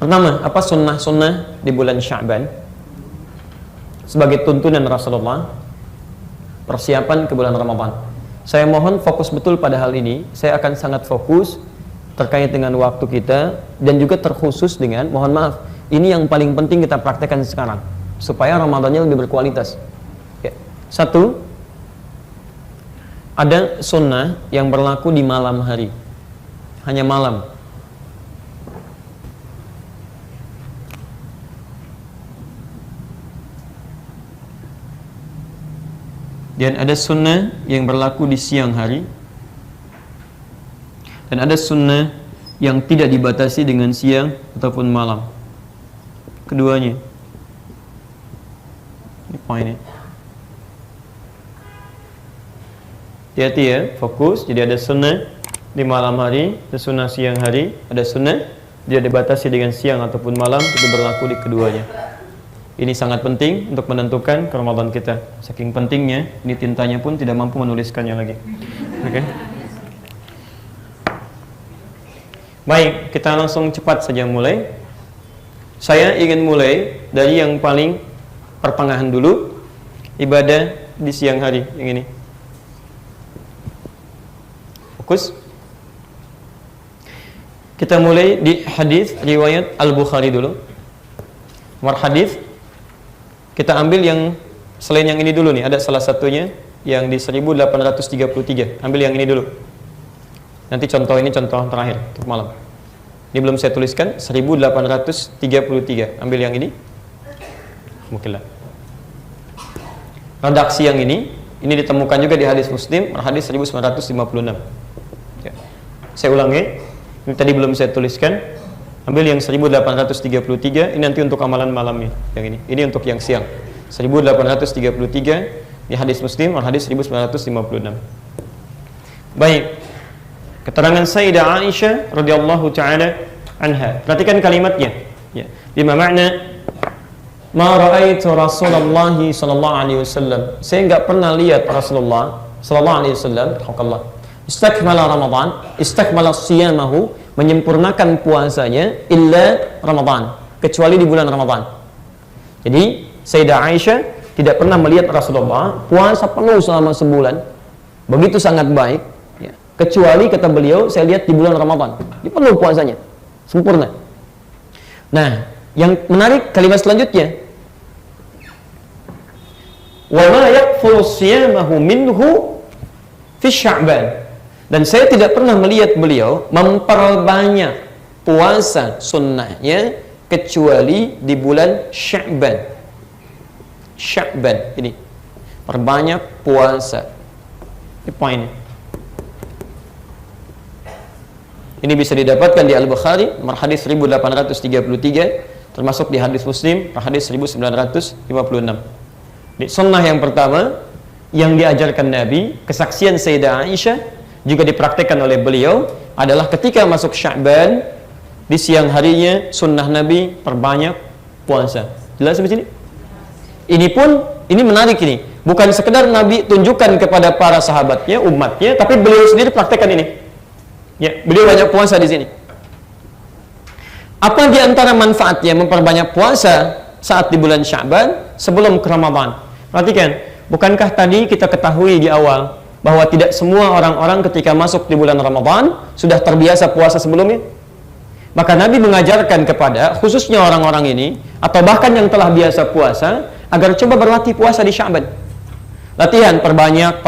Pertama, apa sunnah-sunnah di bulan Sya'ban sebagai tuntunan Rasulullah persiapan ke bulan Ramadan. Saya mohon fokus betul pada hal ini. Saya akan sangat fokus terkait dengan waktu kita dan juga terkhusus dengan, mohon maaf, ini yang paling penting kita praktekkan sekarang supaya Ramadannya lebih berkualitas. Ya. Satu, ada sunnah yang berlaku di malam hari, hanya malam. Dan ada sunnah yang berlaku di siang hari. Dan ada sunnah yang tidak dibatasi dengan siang ataupun malam. Keduanya. Ini poinnya. Hati-hati ya, fokus. Jadi ada sunnah di malam hari, ada sunnah siang hari, ada sunnah tidak dibatasi dengan siang ataupun malam, itu berlaku di keduanya. Ini sangat penting untuk menentukan ke Ramadan kita. Saking pentingnya, ini tintanya pun tidak mampu menuliskannya lagi. Oke. Baik, kita langsung cepat saja mulai. Saya ingin mulai dari yang paling pertengahan dulu, ibadah di siang hari yang ini. Fokus. Kita mulai di hadis riwayat Al-Bukhari dulu. Nomor hadis kita ambil yang selain yang ini dulu nih, ada salah satunya yang di 1833. Ambil yang ini dulu. Nanti contoh ini contoh terakhir untuk malam. Ini belum saya tuliskan, 1833. Ambil yang ini. Mungkinlah. Redaksi yang ini ditemukan juga di hadis Muslim, hadis 1956. Ya. Saya ulangi. Ini tadi belum saya tuliskan. Ambil yang 1833, ini nanti untuk amalan malamnya. Yang ini. Ini untuk yang siang. 1833 di hadis Muslim, hadis 1956. Baik. Keterangan Sayyidah Aisyah radhiyallahu taala anha. Perhatikan kalimatnya. Ya. Bima makna ma ra'aitu Rasulullah sallallahu alaihi wasallam. Saya enggak pernah lihat Rasulullah sallallahu alaihi wasallam, haqqallah. Istakmala Ramadan, istakmala siyamahu, menyempurnakan puasanya illa Ramadan, kecuali di bulan Ramadan. Jadi Sayyidah Aisyah tidak pernah melihat Rasulullah puasa penuh selama sebulan, begitu sangat baik ya. Kecuali kata beliau, saya lihat di bulan Ramadan, dia penuh puasanya, sempurna. Nah, yang menarik kalimat selanjutnya, wa ma yaqfulu siyamahu minhu fi Sya'ban. Dan saya tidak pernah melihat beliau memperbanyak puasa sunnahnya kecuali di bulan Sya'ban. Sya'ban ini perbanyak puasa. Ini poinnya. Ini bisa didapatkan di Al-Bukhari, hadis 1833, termasuk di hadis Muslim, hadis 1956. Ini sunnah yang pertama yang diajarkan Nabi, kesaksian Sayyidah Aisyah, juga dipraktikkan oleh beliau, adalah ketika masuk Sya'ban di siang harinya sunnah Nabi perbanyak puasa. Jelas sampai sini? Ini menarik ini. Bukan sekedar Nabi tunjukkan kepada para sahabatnya, umatnya, tapi beliau sendiri praktekkan ini. Ya, beliau banyak puasa di sini. Apa di antara manfaatnya memperbanyak puasa saat di bulan Sya'ban sebelum ke Ramadan? Perhatikan, bukankah tadi kita ketahui di awal bahwa tidak semua orang-orang ketika masuk di bulan Ramadan sudah terbiasa puasa sebelumnya? Maka Nabi mengajarkan kepada khususnya orang-orang ini, atau bahkan yang telah biasa puasa, agar coba berlatih puasa di Sya'ban. Latihan perbanyak,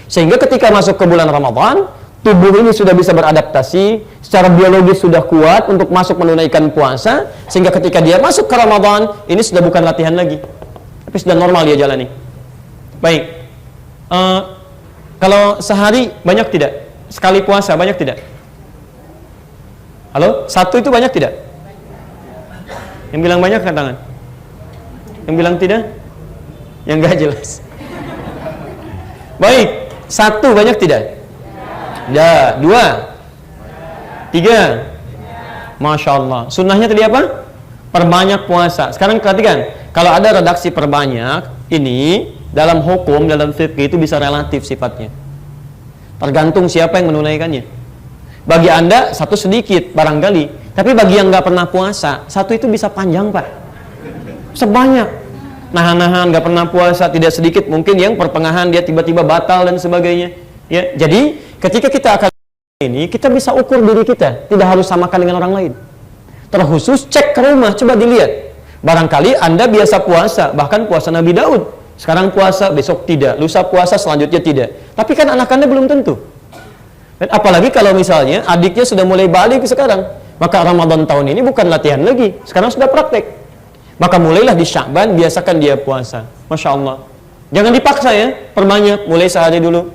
sehingga ketika masuk ke bulan Ramadan, tubuh ini sudah bisa beradaptasi, secara biologis sudah kuat untuk masuk menunaikan puasa, sehingga ketika dia masuk ke Ramadan, ini sudah bukan latihan lagi, tapi sudah normal dia jalani. Baik. Kalau sehari banyak tidak? Sekali puasa banyak tidak? Halo? Satu itu banyak tidak? Yang bilang banyak angkat tangan. Yang bilang tidak? Yang enggak jelas. Baik, satu banyak tidak? Ya, dua, tiga. Masya Allah. Sunnahnya tadi apa? Perbanyak puasa. Sekarang perhatikan, kalau ada redaksi perbanyak, ini dalam hukum, dalam fikih itu bisa relatif sifatnya. Tergantung siapa yang menunaikannya. Bagi Anda satu sedikit barangkali, Tapi bagi yang nggak pernah puasa, satu itu bisa panjang, Pak. Sebanyak. Nahan-nahan, nggak pernah puasa, tidak sedikit. Mungkin yang pertengahan dia tiba-tiba batal dan sebagainya. Ya, jadi ketika kita akan ini, kita bisa ukur diri kita. Tidak harus samakan dengan orang lain. Terkhusus cek ke rumah, coba dilihat. Barangkali Anda biasa puasa, bahkan puasa Nabi Daud. Sekarang puasa, besok tidak. Lusa puasa, selanjutnya tidak. Tapi kan anak Anda belum tentu. Dan apalagi kalau misalnya adiknya sudah mulai balik sekarang. Maka Ramadan tahun ini bukan latihan lagi, sekarang sudah praktek. Maka mulailah di Sya'ban, biasakan dia puasa. Masya Allah. Jangan dipaksa ya, perbanyak, mulai sehari dulu.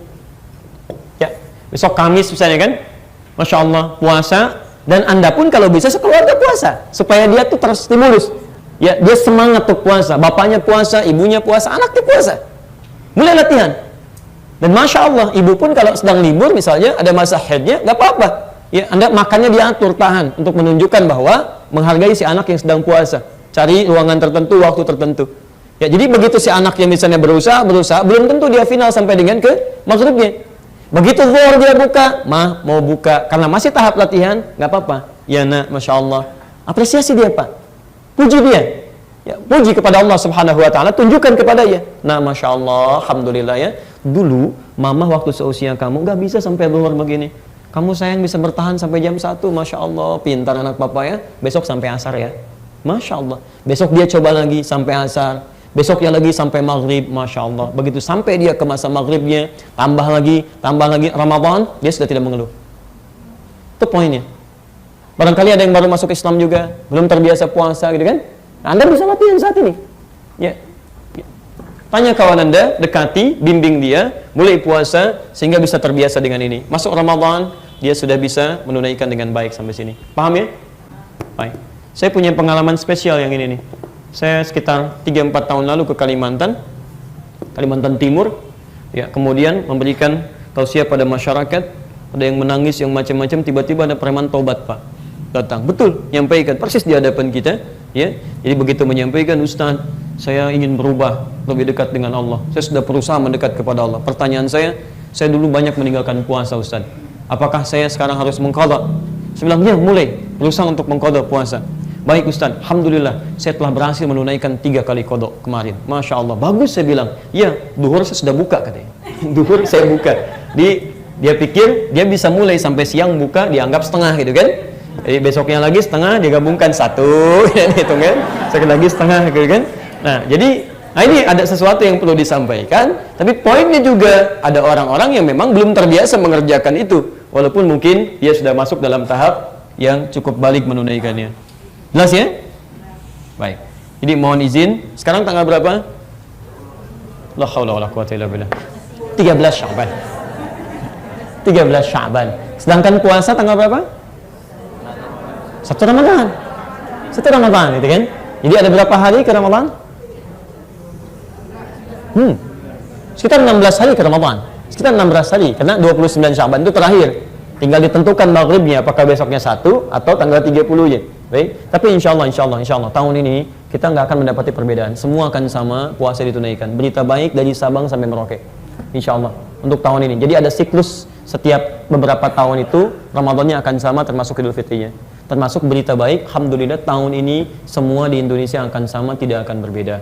Ya, besok Kamis misalnya kan, Masya Allah, puasa. Dan Anda pun kalau bisa sekeluarga puasa, supaya dia tuh terstimulus. Ya, dia semangat tuh puasa. Bapaknya puasa, ibunya puasa, anaknya puasa. Mulai latihan. Dan Masya Allah, ibu pun kalau sedang libur misalnya, ada masa haidnya, nggak apa-apa. Ya, Anda makannya diatur, tahan untuk menunjukkan bahwa menghargai si anak yang sedang puasa. Cari ruangan tertentu, waktu tertentu. Ya, jadi begitu si anak yang misalnya berusaha, belum tentu dia final sampai dengan ke maghribnya. Begitu zuhur dia buka, mau buka karena masih tahap latihan, nggak apa-apa. Ya nak, Masya Allah. Apresiasi dia, Pak. Puji dia. Ya, puji kepada Allah Subhanahu wa taala, tunjukkan kepada dia. Nah, Masya Allah, alhamdulillah ya. Dulu mama waktu seusia kamu nggak bisa sampai zuhur begini. Kamu sayang bisa bertahan sampai jam 1, Masya Allah, pintar anak papa ya. Besok sampai asar ya, Masya Allah. Besok dia coba lagi sampai asar, besoknya lagi sampai maghrib, Masya Allah. Begitu sampai dia ke masa maghribnya, tambah lagi, Ramadan, dia sudah tidak mengeluh. Itu poinnya. Barangkali ada yang baru masuk Islam juga, belum terbiasa puasa gitu kan. Nah, Anda bisa latihan saat ini. Ya. Tanya kawan Anda, dekati, bimbing dia, mulai puasa sehingga bisa terbiasa dengan ini. Masuk Ramadan, dia sudah bisa menunaikan dengan baik sampai sini. Paham ya? Baik. Saya punya pengalaman spesial yang ini nih. Saya sekitar 3-4 tahun lalu ke Kalimantan Timur. Ya, kemudian memberikan tausiah pada masyarakat. Ada yang menangis, yang macam-macam, tiba-tiba ada preman tobat, Pak. Datang, betul, nyampaikan persis di hadapan kita. Ya, jadi begitu menyampaikan, Ustaz, saya ingin berubah lebih dekat dengan Allah. Saya sudah berusaha mendekat kepada Allah. Pertanyaan saya dulu banyak meninggalkan puasa, Ustaz. Apakah saya sekarang harus mengqadha? Saya bilang, ya, mulai berusaha untuk mengqadha puasa. Baik Ustaz, alhamdulillah saya telah berhasil menunaikan 3 kali qadha kemarin. Masya Allah, bagus, saya bilang. Ya, duhur saya sudah buka katanya. Duhur saya buka. Dia pikir dia bisa mulai sampai siang buka, dianggap setengah gitu kan. Jadi besoknya lagi setengah, digabungkan 1, hitung kan, sekali lagi setengah gitu kan. Nah, jadi ini ada sesuatu yang perlu disampaikan, tapi poinnya juga ada orang-orang yang memang belum terbiasa mengerjakan itu, walaupun mungkin dia sudah masuk dalam tahap yang cukup balik menunaikannya. Jelas ya? Baik. Jadi mohon izin, sekarang tanggal berapa? La haula wala quwwata illa billah. 13 Sya'ban. 13 Sya'ban. Sedangkan puasa tanggal berapa? 1 Ramadan. 1 Ramadan gitu kan? Jadi ada berapa hari ke Ramadan? Sekitar 16 hari ke Ramadan. Sekitar 16 hari, karena 29 Sya'ban itu terakhir. Tinggal ditentukan maghribnya, apakah besoknya 1 atau tanggal 30-nya. Baik, tapi insya Allah tahun ini kita nggak akan mendapati perbedaan. Semua akan sama, puasa ditunaikan. Berita baik dari Sabang sampai Merauke. Insya Allah untuk tahun ini. Jadi ada siklus setiap beberapa tahun itu Ramadannya akan sama, termasuk Idul Fitrinya. Termasuk berita baik, alhamdulillah tahun ini semua di Indonesia akan sama, tidak akan berbeda.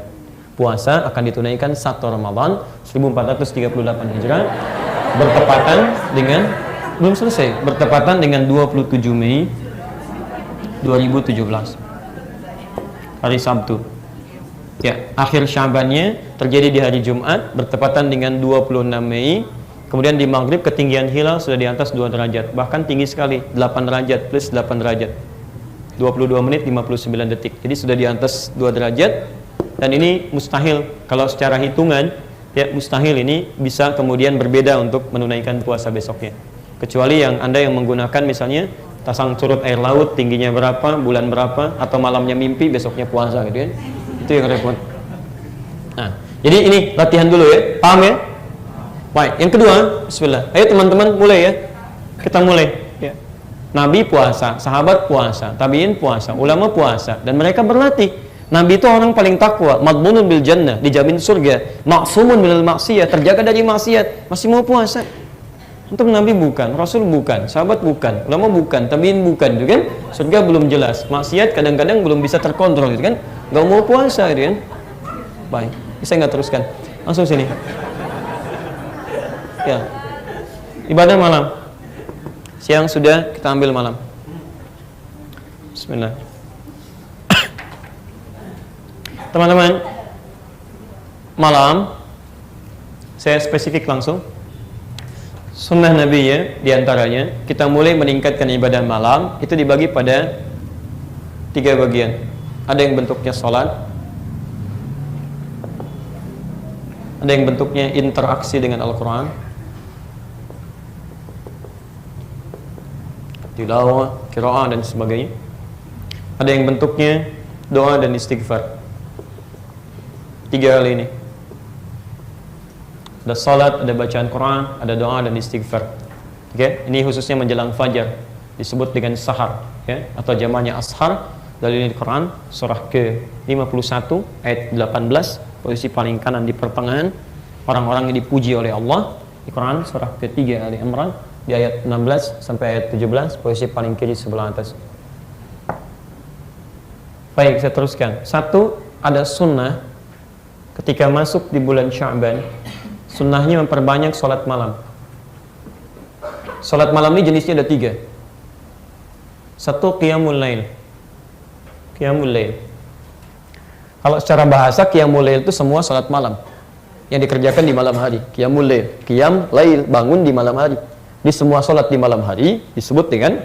Puasa akan ditunaikan 1 Ramadan 1438 Hijrah bertepatan dengan 27 Mei 2017 hari Sabtu. Ya, akhir Syabannya terjadi di hari Jumat bertepatan dengan 26 Mei. Kemudian di maghrib ketinggian hilal sudah di atas 2 derajat, bahkan tinggi sekali, 8 derajat plus 8 derajat 22 menit 59 detik. Jadi sudah di atas 2 derajat. Dan ini mustahil kalau secara hitungan, ya mustahil ini bisa kemudian berbeda untuk menunaikan puasa besoknya. Kecuali yang Anda yang menggunakan misalnya pasang surut air laut, tingginya berapa, bulan berapa, atau malamnya mimpi, besoknya puasa gitu kan. Itu yang repot. Nah, jadi ini latihan dulu ya, paham ya? Baik, yang kedua, bismillah. Ayo teman-teman mulai ya. Kita mulai ya. Nabi puasa, sahabat puasa, tabi'in puasa, ulama puasa, dan mereka berlatih. Nabi itu orang paling takwa, madmunun bil jannah, dijamin surga, maksumun minal maksiyah, terjaga dari maksiat, masih mau puasa. Antum Nabi bukan, Rasul bukan, sahabat bukan, ulama bukan, tabiin bukan, gitu kan? Surga belum jelas, maksiat kadang-kadang belum bisa terkontrol, gitu kan? Gak mau puasa, gitu kan? Baik, bisa nggak teruskan? Langsung sini. Ya, ibadah malam. Siang sudah, kita ambil malam. Bismillah. Teman-teman, malam saya spesifik langsung. Sunnah Nabi ya, diantaranya kita mulai meningkatkan ibadah malam itu dibagi pada 3 bagian. Ada yang bentuknya sholat, ada yang bentuknya interaksi dengan Al-Quran, tilawah, qiraah dan sebagainya. Ada yang bentuknya doa dan istighfar. 3 hal ini. Ada salat, ada bacaan Quran, ada doa dan istighfar. Oke, ini khususnya menjelang fajar disebut dengan sahar, ya, atau jamaknya ashar. Dalil di Quran surah ke-51 ayat 18, posisi paling kanan di pertengahan, orang-orang yang dipuji oleh Allah. Di Quran surah ke-3 Ali Imran di ayat 16 sampai ayat 17, posisi paling kiri sebelah atas. Baik, saya teruskan. 1, ada sunnah ketika masuk di bulan Sya'ban. Sunnahnya memperbanyak sholat malam. Sholat malam ini jenisnya ada 3. 1, qiyamul lail. Qiyamul lail. Kalau secara bahasa qiyamul lail itu semua sholat malam yang dikerjakan di malam hari. Qiyamul lail, qiyam lail, bangun di malam hari. Di semua sholat di malam hari disebut dengan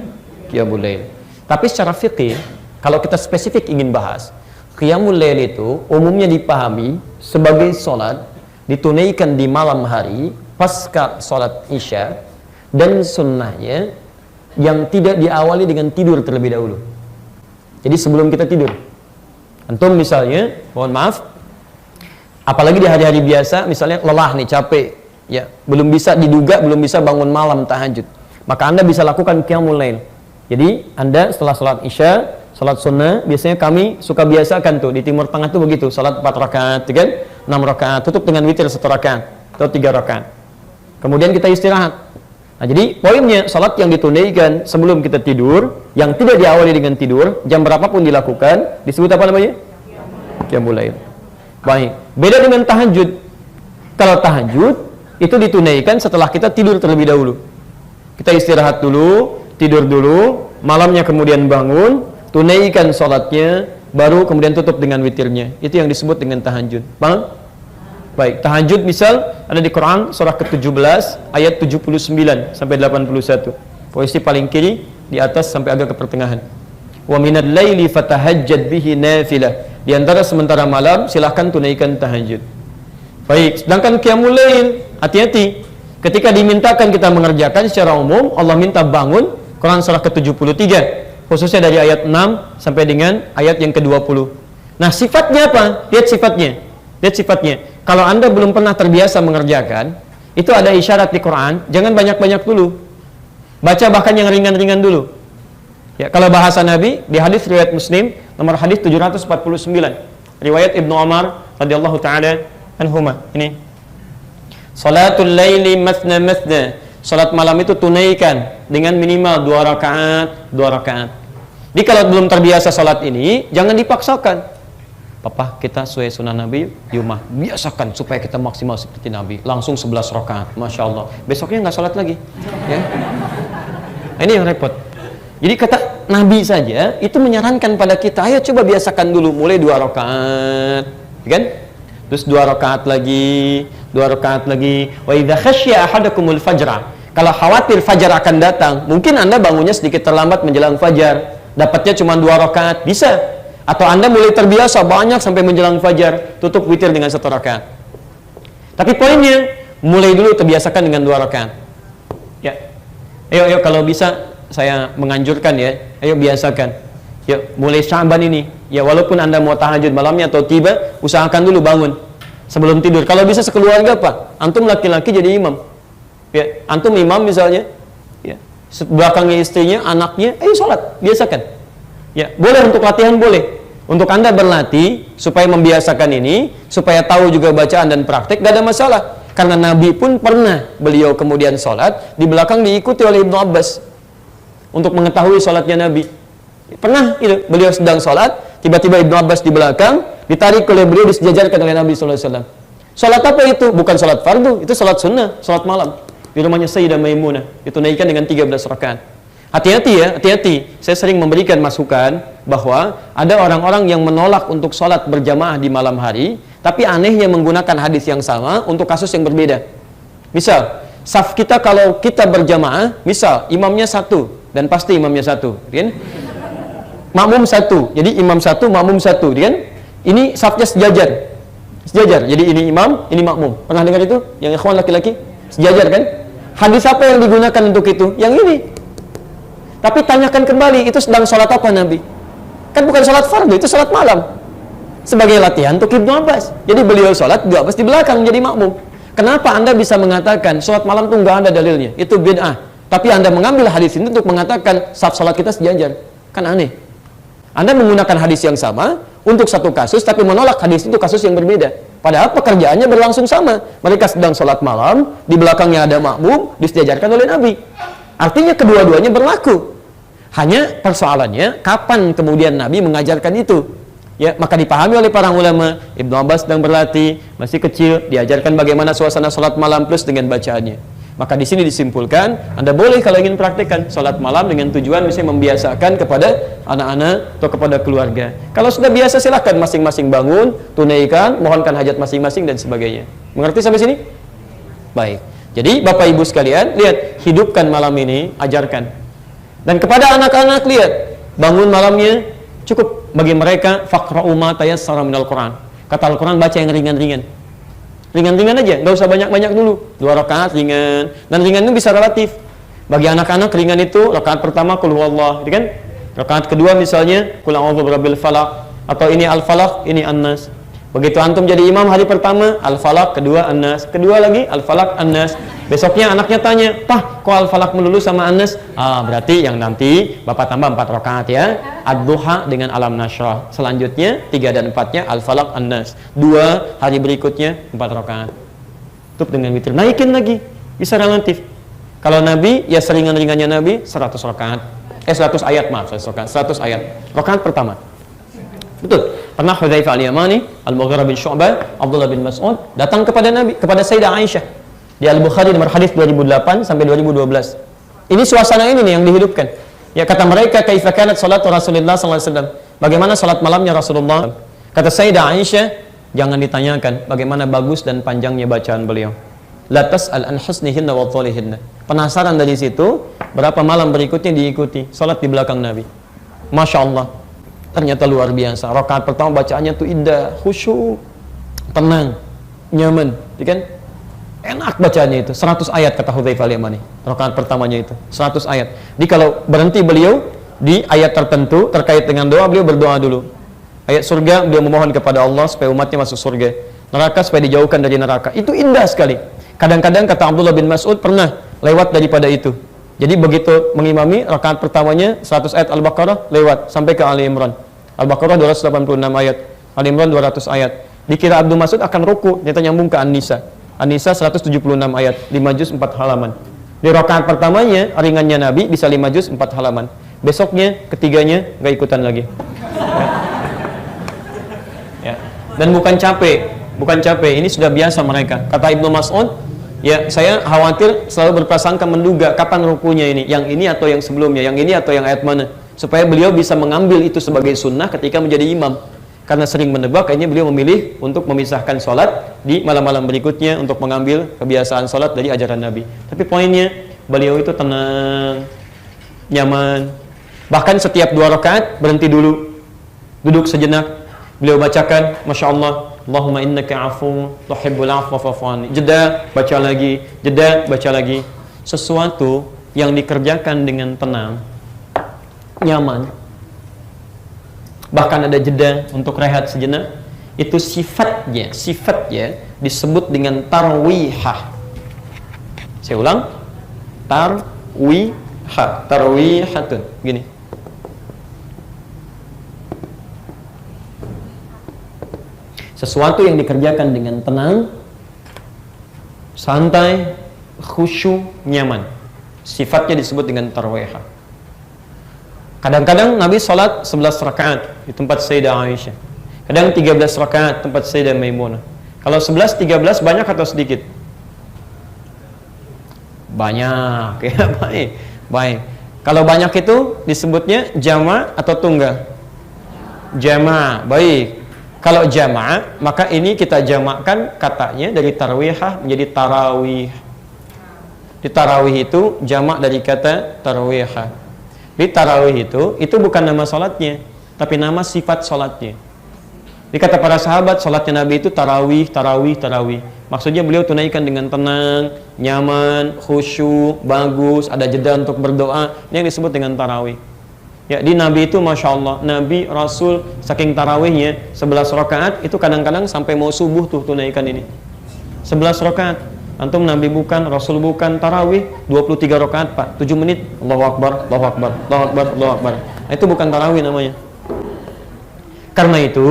qiyamul lail. Tapi secara fikih, kalau kita spesifik ingin bahas, qiyamul lail itu umumnya dipahami sebagai sholat ditunaikan di malam hari pasca sholat isya, dan sunnahnya yang tidak diawali dengan tidur terlebih dahulu. Jadi sebelum kita tidur, antum misalnya, mohon maaf, apalagi di hari-hari biasa, misalnya lelah nih, capek, ya, belum bisa diduga, belum bisa bangun malam tahajud, maka anda bisa lakukan qiyamul lail. Jadi anda setelah sholat isya, sholat sunnah, biasanya kami suka biasakan tuh di Timur Tengah tuh begitu, sholat 4 rakaat, kan? 6 rakaat, tutup dengan witir 1 rakaat atau 3 rakaat. Kemudian kita istirahat. Nah, jadi poinnya sholat yang ditunaikan sebelum kita tidur, yang tidak diawali dengan tidur, jam berapapun dilakukan, disebut apa namanya? Qiyamul lail. Baik. Beda dengan tahajud. Kalau tahajud itu ditunaikan setelah kita tidur terlebih dahulu. Kita istirahat dulu, tidur dulu, malamnya kemudian bangun, tunaikan sholatnya, baru kemudian tutup dengan witirnya. Itu yang disebut dengan tahajud. Paham? Baik, tahajud misal ada di Quran surah ke-17 ayat 79 sampai 81. Posisi paling kiri di atas sampai agak ke pertengahan. Wa minal laili fatahajjad bihi nafilah. Di antara sementara malam silahkan tunaikan tahajud. Baik, sedangkan qiyamul lail, hati-hati. Ketika dimintakan kita mengerjakan secara umum, Allah minta bangun, Quran surah ke-73. Khususnya dari ayat 6 sampai dengan ayat yang ke-20. Nah, sifatnya apa? Lihat sifatnya. Lihat sifatnya. Kalau Anda belum pernah terbiasa mengerjakan, itu ada isyarat di Quran, jangan banyak-banyak dulu. Baca bahkan yang ringan-ringan dulu. Ya, kalau bahasa Nabi di hadis riwayat Muslim nomor hadis 749. Riwayat Ibnu Umar radhiyallahu taala anhuma. Ini. Salatul laili mathna mathna. Salat malam itu tunaikan dengan minimal 2 rakaat, 2 rakaat. Jadi kalau belum terbiasa salat ini, jangan dipaksakan. Papa, kita sesuai sunnah Nabi, yumah, biasakan supaya kita maksimal seperti Nabi. Langsung 11 rakaat, Masya Allah. Besoknya nggak sholat lagi, ya. Nah, ini yang repot. Jadi kata Nabi saja itu menyarankan pada kita, ayo coba biasakan dulu, mulai 2 rakaat, kan? Terus 2 rakaat lagi, 2 rakaat lagi. Wa idza khasya ahadakumul fajra. Kalau khawatir fajar akan datang, mungkin Anda bangunnya sedikit terlambat menjelang fajar, dapatnya cuma 2 rakaat, bisa. Atau Anda mulai terbiasa banyak sampai menjelang fajar, tutup witir dengan 1 rakaat. Tapi poinnya, mulai dulu terbiasakan dengan 2 rakaat. Ya. Ayo kalau bisa saya menganjurkan ya, ayo biasakan. Ya, mulai Sya'ban ini, ya walaupun Anda mau tahajud malamnya atau tiba, usahakan dulu bangun sebelum tidur. Kalau bisa sekeluarga, Pak. Antum laki-laki jadi imam. Ya, antum imam misalnya, ya. Belakangnya istrinya, anaknya, ayo sholat, biasakan. Ya, boleh untuk latihan, boleh. Untuk Anda berlatih supaya membiasakan ini, supaya tahu juga bacaan dan praktek, gak ada masalah. Karena Nabi pun pernah beliau kemudian sholat, di belakang diikuti oleh Ibnu Abbas untuk mengetahui sholatnya Nabi. Pernah itu, beliau sedang sholat, tiba-tiba Ibnu Abbas di belakang, ditarik oleh beliau, disejajarkan oleh Nabi SAW. Sholat apa itu? Bukan sholat fardu, itu sholat sunnah, sholat malam. Di rumahnya Sayyidah Maimunah, ditunaikan dengan 13 rakaat. Hati-hati ya, hati-hati. Saya sering memberikan masukan bahwa ada orang-orang yang menolak untuk sholat berjamaah di malam hari, tapi anehnya menggunakan hadis yang sama untuk kasus yang berbeda. Misal, saf kita kalau kita berjamaah, misal imamnya satu, dan pasti imamnya satu, kan? Makmum satu, jadi imam satu, makmum satu, kan? Ini safnya sejajar, sejajar. Jadi ini imam, ini makmum. Pernah dengar itu? Yang ikhwan laki-laki sejajar kan? Hadis apa yang digunakan untuk itu? Yang ini. Tapi tanyakan kembali, itu sedang sholat apa Nabi? Kan bukan sholat fardu, itu sholat malam. Sebagai latihan untuk Ibnu Abbas. Jadi beliau sholat, Ibnu Abbas di belakang jadi makmum. Kenapa Anda bisa mengatakan sholat malam itu nggak ada dalilnya? Itu bid'ah. Tapi Anda mengambil hadis ini untuk mengatakan saf sholat kita sejajar. Kan aneh. Anda menggunakan hadis yang sama untuk satu kasus, tapi menolak hadis itu kasus yang berbeda. Padahal pekerjaannya berlangsung sama. Mereka sedang sholat malam, di belakangnya ada makmum, disejajarkan oleh Nabi. Artinya kedua-duanya berlaku. Hanya persoalannya, kapan kemudian Nabi mengajarkan itu? Ya, maka dipahami oleh para ulama, Ibnu Abbas sedang berlatih, masih kecil, diajarkan bagaimana suasana sholat malam plus dengan bacaannya. Maka di sini disimpulkan, Anda boleh kalau ingin praktikkan sholat malam dengan tujuan misalnya membiasakan kepada anak-anak atau kepada keluarga. Kalau sudah biasa silahkan masing-masing bangun, tunaikan, mohonkan hajat masing-masing dan sebagainya. Mengerti sampai sini? Baik. Jadi Bapak Ibu sekalian, lihat, hidupkan malam ini, ajarkan. Dan kepada anak-anak, lihat, bangun malamnya cukup bagi mereka faqra'u ma tayassara minal Quran. Kata Al-Quran, baca yang ringan-ringan. Ringan-ringan aja, nggak usah banyak-banyak dulu. 2 rakaat ringan. Dan ringan itu bisa relatif. Bagi anak-anak ringan itu rakaat pertama qul huwallah, gitu kan? Rakaat kedua misalnya qul a'udzu birabbil falaq, atau ini al-falaq, ini an-nas. Begitu antum jadi imam hari pertama al-falaq, kedua an-nas, kedua lagi al-falaq, an-nas. Besoknya anaknya tanya, "Pah, kok al-falaq melulu sama an-nas?" Berarti yang nanti Bapak tambah 4 rakaat ya. Ad-duha dengan alam nasyrah. Selanjutnya 3 dan 4-nya al-falaq, an-nas. 2 hari berikutnya 4 rakaat. Tutup dengan witir. Naikin lagi. Bisa relatif. Kalau Nabi ya seringan-ringannya Nabi 100 rakaat. 100 ayat, maaf, 100 rakaat. 100 ayat. Rakaat pertama. Betul. Pernah Hudzaifah al-Yamani, Al-Mughirah bin Syu'bah, Abdullah bin Mas'ud datang kepada Nabi, kepada Sayyidah Aisyah. Di Al-Bukhari nomor hadis 2008 sampai 2012. Ini suasana ini nih yang dihidupkan. Ya, kata mereka, kaifa kanat salatu Rasulullah sallallahu alaihi wasallam? Bagaimana salat malamnya Rasulullah? Kata Sayyidah Aisyah, jangan ditanyakan bagaimana bagus dan panjangnya bacaan beliau. La tas'al an husnihinna wa thalihinna. Penasaran dari situ, berapa malam berikutnya diikuti salat di belakang Nabi. Masya Allah. Ternyata luar biasa. Rakaat pertama bacaannya tuh indah, khusyuk, tenang, nyaman, kan? Enak bacaannya itu. 100 ayat kata Hudzaifah al-Yamani. Rakaat pertamanya itu 100 ayat. Jadi kalau berhenti beliau di ayat tertentu terkait dengan doa, beliau berdoa dulu. Ayat surga, beliau memohon kepada Allah supaya umatnya masuk surga. Neraka supaya dijauhkan dari neraka. Itu indah sekali. Kadang-kadang kata Abdullah bin Mas'ud pernah lewat daripada itu. Jadi begitu mengimami rakaat pertamanya 100 ayat Al-Baqarah lewat sampai ke Ali Imran. Al-Baqarah 286 ayat, Ali Imran 200 ayat. Dikira Abdul Mas'ud akan ruku, ternyata nyambung ke An-Nisa. An-Nisa 176 ayat, 5 juz 4 halaman. Di rakaat pertamanya ringannya Nabi bisa 5 juz 4 halaman. Besoknya ketiganya nggak ikutan lagi. Ya. Dan bukan capek, ini sudah biasa mereka. Kata Ibnu Mas'ud, ya, saya khawatir selalu berprasangka menduga kapan rukunya ini, yang ini atau yang sebelumnya, yang ini atau yang ayat mana, supaya beliau bisa mengambil itu sebagai sunnah ketika menjadi imam. Karena sering menebak, akhirnya beliau memilih untuk memisahkan sholat di malam-malam berikutnya untuk mengambil kebiasaan sholat dari ajaran Nabi. Tapi poinnya, beliau itu tenang, nyaman. Bahkan setiap 2 rakaat berhenti dulu, duduk sejenak, beliau bacakan, Masya Allah, Allahumma innaka afu tuhibbul afwa fa'fu anni. Jeda, baca lagi, jeda, baca lagi. Sesuatu yang dikerjakan dengan tenang, nyaman, bahkan ada jeda untuk rehat sejenak, itu sifatnya disebut dengan tarwihah. Saya ulang, tarwihatun, gini. Sesuatu yang dikerjakan dengan tenang, santai, khusyuk, nyaman. Sifatnya disebut dengan tarwihah. Kadang-kadang Nabi salat 11 rakaat di tempat Sayyidah Aisyah. Kadang 13 rakaat tempat Sayyidah Maimunah. Kalau 11, 13 banyak atau sedikit? Banyak, ya, baik. Kalau banyak itu disebutnya jama' atau tunggal? Jama', baik. Kalau jama', maka ini kita jamakkan katanya dari tarwihah menjadi tarawih. Di tarawih itu jamak dari kata tarwihah. Di tarawih itu bukan nama salatnya, tapi nama sifat salatnya. Di kata para sahabat, salatnya Nabi itu tarawih. Maksudnya beliau tunaikan dengan tenang, nyaman, khusyuk, bagus, ada jeda untuk berdoa. Ini yang disebut dengan tarawih. Ya, di Nabi itu Masya Allah, Nabi Rasul saking tarawihnya 11 rakaat itu kadang-kadang sampai mau subuh tuh tunaikan ini 11 rakaat. Antum Nabi bukan, Rasul bukan, tarawih 23 rakaat Pak, 7 menit Allahu Akbar, Allahu Akbar, Allahu Akbar, Allahu Akbar. Nah, itu bukan tarawih namanya. Karena itu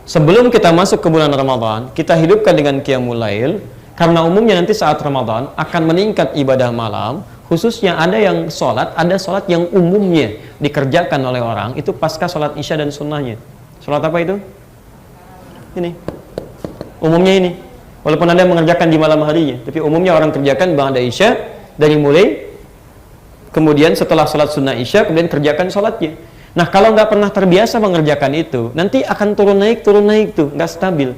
sebelum kita masuk ke bulan Ramadan, kita hidupkan dengan qiyamul lail. Karena umumnya nanti saat Ramadan akan meningkat ibadah malam. Khususnya ada yang sholat, ada sholat yang umumnya dikerjakan oleh orang itu pasca sholat isya dan sunnahnya. Sholat apa itu? Ini. Umumnya ini. Walaupun ada yang mengerjakan di malam harinya, tapi umumnya orang kerjakan ba'da isya dari mulai kemudian setelah sholat sunnah isya kemudian kerjakan sholatnya. Nah, kalau nggak pernah terbiasa mengerjakan itu, nanti akan turun naik tuh, nggak stabil.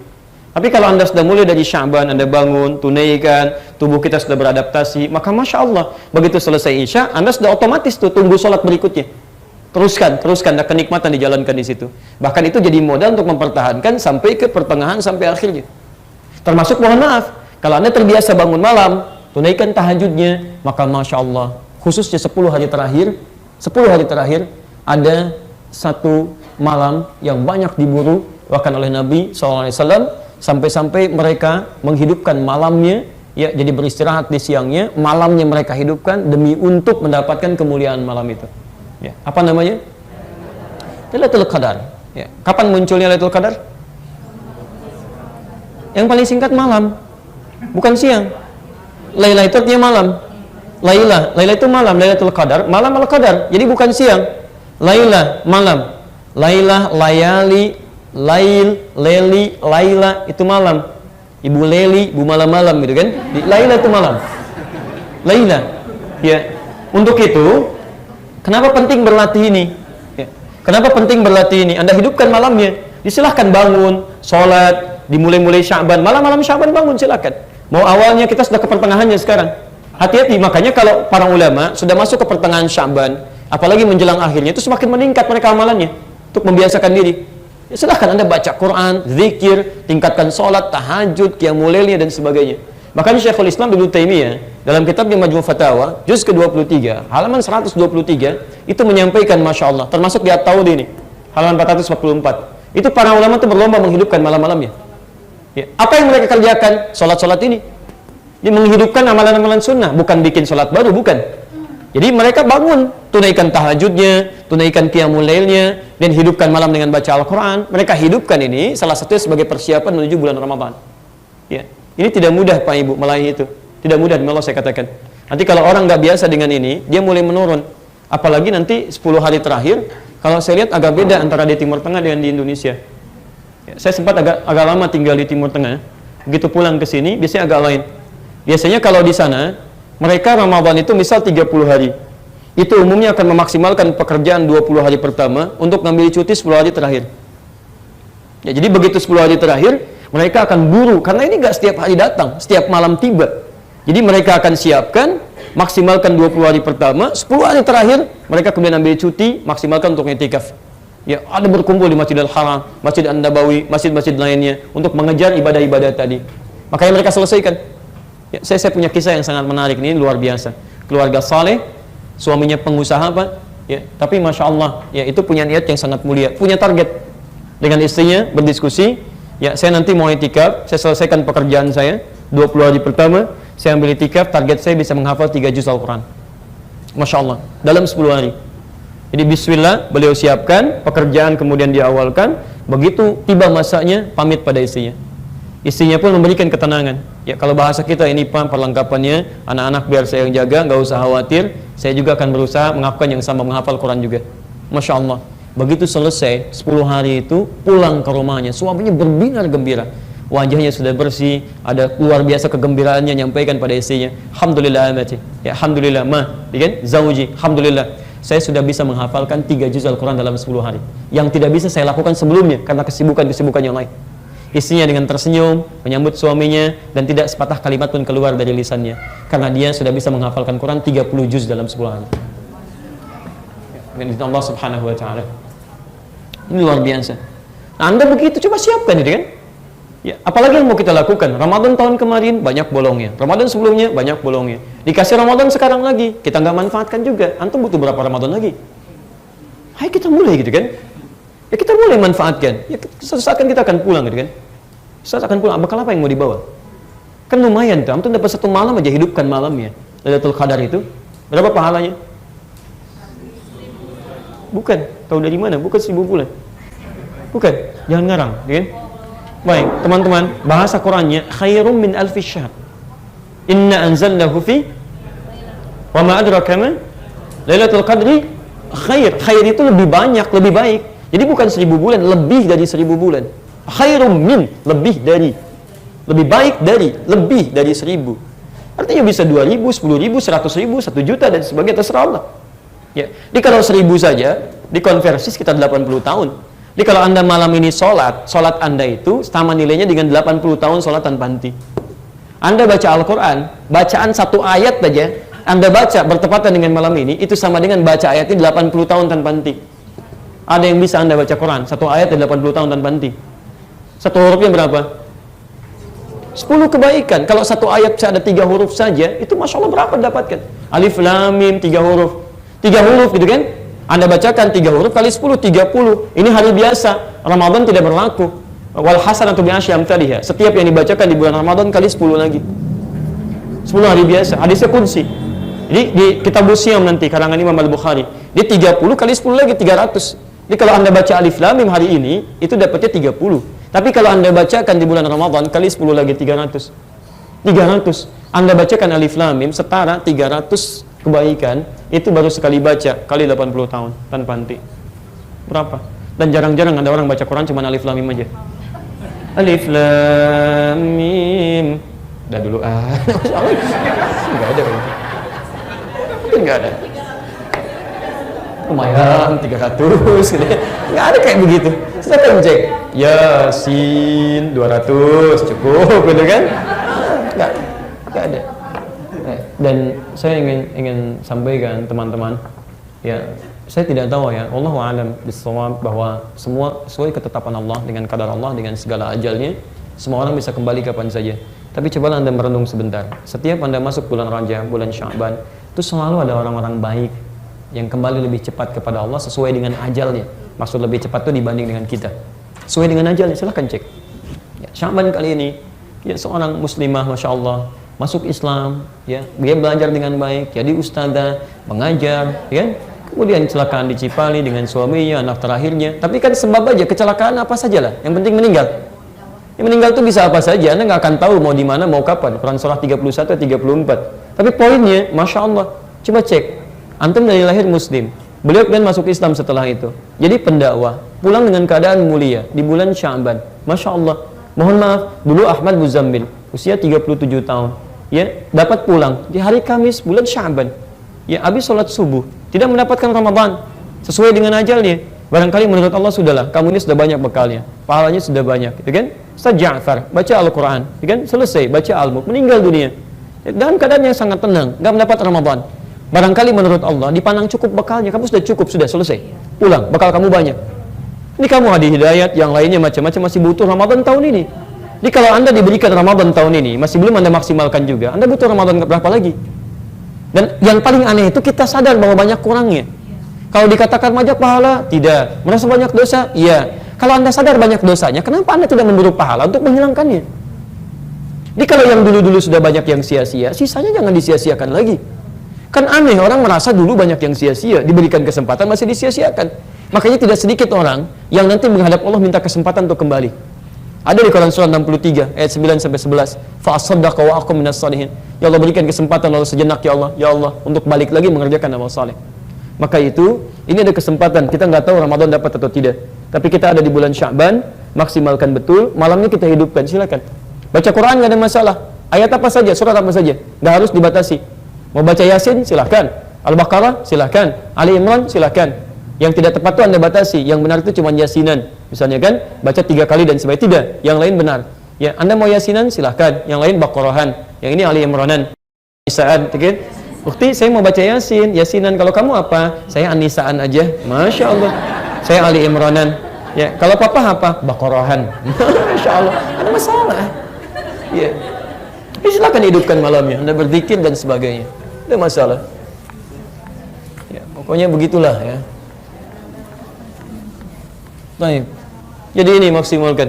Tapi kalau Anda sudah mulai dari Sya'ban, Anda bangun, tunaikan, tubuh kita sudah beradaptasi, maka Masya Allah, begitu selesai Isya, Anda sudah otomatis tuh tunggu sholat berikutnya. Teruskan, ada kenikmatan dijalankan di situ. Bahkan itu jadi modal untuk mempertahankan sampai ke pertengahan, sampai akhirnya. Termasuk mohon maaf, kalau Anda terbiasa bangun malam, tunaikan tahajudnya, maka Masya Allah, khususnya 10 hari terakhir, ada satu malam yang banyak diburu, bahkan oleh Nabi SAW, sampai-sampai mereka menghidupkan malamnya, ya, jadi beristirahat di siangnya, malamnya mereka hidupkan demi untuk mendapatkan kemuliaan malam itu. Ya, apa namanya? Lailatul Qadar. Ya. Kapan munculnya Lailatul Qadar? Yang paling singkat malam, bukan siang. Laila itu artinya malam. Laila itu malam, Lailatul Qadar, malam al-Qadar. Jadi bukan siang. Laila malam. Laila, layali, Lail, Leli, Laila itu malam. Ibu Leli, ibu malam-malam gitu kan. Laila itu malam. Laila. Ya. Untuk itu, kenapa penting berlatih ini? Ya. Kenapa penting berlatih ini? Anda hidupkan malamnya. Disilahkan bangun, sholat, dimulai-mulai Sya'ban. Malam-malam Sya'ban bangun silakan. Mau awalnya kita sudah ke pertengahannya sekarang. Hati-hati, makanya kalau para ulama sudah masuk ke pertengahan Sya'ban, apalagi menjelang akhirnya itu semakin meningkat mereka amalannya untuk membiasakan diri. Ya, silahkan Anda baca Quran, zikir, tingkatkan sholat, tahajud, qiyamul lailnya dan sebagainya. Bahkan Syekhul Islam Ibnu Taimiyah dalam kitabnya Majmu' Fatawa juz ke-23 halaman 123 itu menyampaikan Masya Allah, termasuk di At-Tawdi ini halaman 444, itu para ulama itu berlomba menghidupkan malam-malamnya. Ya, apa yang mereka kerjakan? Sholat-sholat ini. Dia menghidupkan amalan-amalan sunnah, bukan bikin sholat baru, bukan. Jadi mereka bangun, tunaikan tahajudnya, tunaikan qiyamul lailnya, dan hidupkan malam dengan baca Al-Quran. Mereka hidupkan ini salah satunya sebagai persiapan menuju bulan Ramadan. Ya, ini tidak mudah Pak Ibu melahi itu. Tidak mudah, demi Allah saya katakan. Nanti kalau orang nggak biasa dengan ini, dia mulai menurun. Apalagi nanti 10 hari terakhir, kalau saya lihat agak beda antara di Timur Tengah dengan di Indonesia. Ya, saya sempat agak lama tinggal di Timur Tengah. Begitu pulang ke sini, biasanya agak lain. Biasanya kalau di sana, mereka Ramadan itu misal 30 hari. Itu umumnya akan memaksimalkan pekerjaan 20 hari pertama untuk ngambil cuti 10 hari terakhir. Ya, jadi begitu 10 hari terakhir, mereka akan buru. Karena ini nggak setiap hari datang, setiap malam tiba. Jadi mereka akan siapkan, maksimalkan 20 hari pertama, 10 hari terakhir, mereka kemudian ambil cuti, maksimalkan untuk i'tikaf. Ya, ada berkumpul di Masjidil Haram, Masjid An-Nabawi, masjid-masjid lainnya, untuk mengejar ibadah-ibadah tadi. Makanya mereka selesaikan. Ya, saya punya kisah yang sangat menarik ini, luar biasa. Keluarga saleh, suaminya pengusaha Pak, ya, tapi Masya Allah, ya, itu punya niat yang sangat mulia, punya target. Dengan istrinya berdiskusi, ya, saya nanti mau i'tikaf, saya selesaikan pekerjaan saya, 20 hari pertama, saya ambil i'tikaf, target saya bisa menghafal 3 juz Al-Quran. Masya Allah, dalam 10 hari. Jadi bismillah, beliau siapkan, pekerjaan kemudian diawalkan, begitu tiba masanya, pamit pada istrinya. Istrinya pun memberikan ketenangan. Ya, kalau bahasa kita ini Pak perlengkapannya, anak-anak biar saya yang jaga, nggak usah khawatir. Saya juga akan berusaha menghafalkan yang sama, menghafal Quran juga. Masya Allah. Begitu selesai 10 hari itu pulang ke rumahnya, suaminya berbinar gembira. Wajahnya sudah bersih, ada luar biasa kegembiraannya nyampaikan pada istrinya. Alhamdulillah amati. Ya, alhamdulillah ma, kan? Zauji, alhamdulillah. Saya sudah bisa menghafalkan 3 juz Al-Quran dalam 10 hari. Yang tidak bisa saya lakukan sebelumnya karena kesibukan-kesibukan yang lain. Istrinya dengan tersenyum menyambut suaminya dan tidak sepatah kalimat pun keluar dari lisannya karena dia sudah bisa menghafalkan Quran 30 juz dalam 10 hari. Dengan Allah Subhanahu wa taala. Ini luar biasa. Nah, Anda begitu coba siapkan itu kan? Ya, apalagi yang mau kita lakukan? Ramadan tahun kemarin banyak bolongnya, Ramadan sebelumnya banyak bolongnya. Dikasih Ramadan sekarang lagi, kita nggak manfaatkan juga. Antum butuh berapa Ramadan lagi? Hai kita mulai gitu kan? Ya kita mulai manfaatkan. Ya suatu saat kan kita akan pulang gitu kan? Saat akan pulang, bekal apa yang mau dibawa? Kan lumayan tuh, antum dapat 1 malam aja hidupkan malamnya. Lailatul Qadar itu berapa pahalanya? Bukan, tahu dari mana? Bukan 1000 bulan. Bukan, jangan ngarang, gitu kan? Baik, teman-teman, bahasa Qur'annya khairum min alfi syahr. Inna anzalnahu fi wa ma adraka ma Lailatul Qadri khair. Khair itu lebih banyak, lebih baik. Jadi bukan 1000 bulan, lebih dari 1000 bulan. Khairum min, lebih dari. Lebih baik dari, lebih dari 1000. Artinya bisa 2000, 10.000, 100.000, 1 juta dan sebagainya, terserah Allah. Ya. Jadi kalau 1000 saja dikonversi sekitar 80 tahun. Jadi kalau Anda malam ini sholat Anda itu sama nilainya dengan 80 tahun sholat tanpa henti. Anda baca Al-Quran, bacaan 1 ayat saja Anda baca bertepatan dengan malam ini, itu sama dengan baca ayatnya 80 tahun tanpa henti. Ada yang bisa Anda baca Quran 1 ayat 80 tahun tanpa henti. 1 hurufnya berapa? 10 kebaikan. Kalau 1 ayat ada 3 huruf saja, itu Masya Allah berapa dapatkan? Alif Lam Mim 3 huruf. 3 huruf gitu kan? Anda bacakan 3 huruf kali 10, 30. Ini hari biasa. Ramadan tidak berlaku. Wal hasanatu bi asyri amsalihha. Setiap yang dibacakan di bulan Ramadan kali 10 lagi. 10 hari biasa. Hadisnya kunci. Jadi di kitab Siam nanti karangan Imam Al-Bukhari, dia 30 kali 10 lagi 300. Jadi kalau Anda baca Alif Lam Mim hari ini, itu dapatnya 30. Tapi kalau Anda bacakan di bulan Ramadan kali 10 lagi 300. 300. Anda bacakan Alif Lam Mim setara 300 kebaikan, itu baru sekali baca kali 80 tahun tanpa henti. Berapa? Dan jarang-jarang ada orang baca Quran cuma Alif Lam Mim aja. Alif Lam Mim. Udah dulu enggak ada kayaknya. Enggak ada. Lumayan 300 gitu. Enggak ada kayak begitu. Saya kan cek Yasin 200 cukup gitu kan? Enggak ada. Dan saya ingin sampaikan teman-teman, ya saya tidak tahu ya, Allahu a'lam bishawab, bahwa semua sesuai ketetapan Allah, dengan kadar Allah, dengan segala ajalnya, semua orang bisa kembali kapan saja. Tapi cobalah Anda merenung sebentar. Setiap Anda masuk bulan Rajab, bulan Sya'ban, itu selalu ada orang-orang baik yang kembali lebih cepat kepada Allah sesuai dengan ajalnya. Maksud lebih cepat itu dibanding dengan kita. Sesuai dengan ajalnya, silahkan cek. Ya, Sya'ban kali ini, ya seorang muslimah, Masya Allah, masuk Islam, ya, dia belajar dengan baik, jadi ustadzah, mengajar, ya, kemudian kecelakaan di Cipali dengan suaminya, anak terakhirnya. Tapi kan sebab aja kecelakaan apa sajalah, yang penting meninggal. Yang meninggal itu bisa apa saja, Anda nggak akan tahu mau di mana, mau kapan. Quran surah 31 34. Tapi poinnya, Masya Allah, coba cek. Antum dari lahir Muslim, beliau kemudian masuk Islam setelah itu. Jadi pendakwah, pulang dengan keadaan mulia di bulan Sya'ban. Masya Allah. Mohon maaf, dulu Ahmad Muzammil, usia 37 tahun. Ya, dapat pulang di hari Kamis bulan Sya'ban. Ya, habis sholat subuh, tidak mendapatkan Ramadan sesuai dengan ajalnya. Barangkali menurut Allah sudahlah, kamu ini sudah banyak bekalnya, pahalanya sudah banyak, gitu kan? Ustaz Ja'far baca Al-Quran, gitu kan? Selesai baca Al-Mulk, meninggal dunia. Dalam keadaan yang sangat tenang, nggak mendapat Ramadan. Barangkali menurut Allah dipandang cukup bekalnya, kamu sudah cukup, sudah selesai. Pulang, bekal kamu banyak. Ini kamu hadi hidayat, yang lainnya macam-macam masih butuh Ramadan tahun ini. Jadi kalau Anda diberikan Ramadan tahun ini, masih belum Anda maksimalkan juga, Anda butuh Ramadan berapa lagi? Dan yang paling aneh itu kita sadar bahwa banyak kurangnya. Kalau dikatakan banyak pahala, tidak. Merasa banyak dosa, iya. Kalau Anda sadar banyak dosanya, kenapa Anda tidak memburu pahala untuk menghilangkannya? Jadi kalau yang dulu-dulu sudah banyak yang sia-sia, sisanya jangan disia-siakan lagi. Kan aneh, orang merasa dulu banyak yang sia-sia, diberikan kesempatan masih disia-siakan. Makanya tidak sedikit orang yang nanti menghadap Allah minta kesempatan untuk kembali. Ada di Quran surah 63 ayat 9 sampai 11. Fa asaddaqa wa aqum minas salihin. Ya Allah, berikan kesempatan Allah sejenak ya Allah untuk balik lagi mengerjakan amal saleh. Maka itu, ini ada kesempatan. Kita nggak tahu Ramadan dapat atau tidak. Tapi kita ada di bulan Sya'ban, maksimalkan betul. Malamnya kita hidupkan, silakan. Baca Quran nggak ada masalah. Ayat apa saja, surat apa saja, nggak harus dibatasi. Mau baca Yasin, silakan. Al-Baqarah, silakan. Ali Imran, silakan. Yang tidak tepat itu Anda batasi. Yang benar itu cuma Yasinan. Misalnya kan, baca 3 kali dan sebagainya. Tidak, yang lain benar. Ya, Anda mau Yasinan, silakan. Yang lain Baqarahan. Yang ini Ali Imranan. Nisaan, kan? Bukti, saya mau baca Yasin, Yasinan. Kalau kamu apa? Saya An-Nisaan aja. Masya Allah. Saya Ali Imranan. Ya, kalau papa apa? Baqarahan. Masya Allah. Ada masalah. Ya. Silakan hidupkan malamnya. Anda berzikir dan sebagainya. Ada masalah. Ya, pokoknya begitulah ya. Baik. Jadi ini maksimalkan.